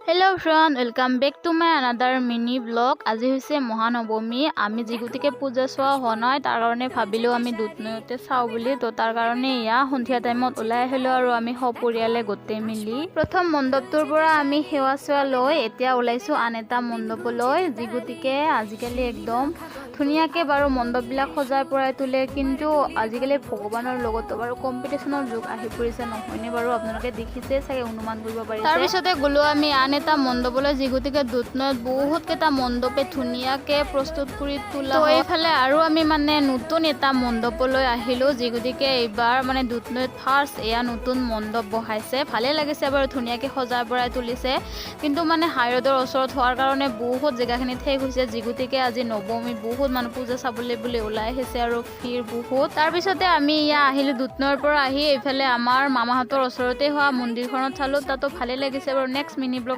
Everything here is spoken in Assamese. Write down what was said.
Hello friend, welcome back to my another mini vlog. আজি হৈছে মহানৱমী আমি যিগুটিকে পূজা চোৱা হনাই তাৰ কাৰণে ভাবিলো আমি দুধনৈতে চাও বুলি তো তাৰ কাৰণে ইয়া সন্ধিয়া টাইমত ওলাই আহিলো আৰু আমি সপৰিয়ালে গতে মিলি প্ৰথম মণ্ডপটোৰ পৰা আমি সেৱা চোৱা লৈ এতিয়া ওলাইছো আন এটা মণ্ডপলৈ যিগুটিকে আজিকালি একদম ধুনিয়াকে বাৰু মণ্ডপবিলাক সজাই পৰাই তুলে কিন্তু আজিকালি ভগৱানৰ লগতো বাৰু কম্পিটিশনৰ যুগ আহি পৰিছে নহয়নে বাৰু আপোনালোকে দেখিছে চাগে অনুমান কৰিব পাৰিছে তাৰ পিছতে গলো আমি আন এটা মণ্ডপলৈ যিগুটিকে দুধনৈত বহুত কেইটা মণ্ডপে ধুনিয়াকে প্ৰস্তুত কৰি তোলা হয় এইফালে আৰু আমি মানে নতুন এটা মণ্ডপলৈ আহিলো যিগুটিকে এইবাৰ মানে দুধনৈত ফাৰ্স্ট এয়া নতুন মণ্ডপ বহাইছে ভালে লাগিছে বাৰু ধুনিয়াকে সজাই পৰাই তুলিছে কিন্তু মানে হাইৰোডৰ ওচৰত হোৱাৰ কাৰণে বহুত জায়গাখিনি ঠেক হৈছে যিগুটিকে আজি নৱমী বহুত মানুহ পূজা চাবলৈ বুলি ওলাই আহিছে আৰু ভিৰ বহুত তাৰ পিছতে আমি ইয়া আহিলো দুধনৈৰ পৰা আহি এইফালে আমাৰ মামাহঁতৰ ওচৰতে হোৱা মন্দিৰখনত চালো তাতো ভালে লাগিছে বাৰু নেক্সট মিনি ব্লগ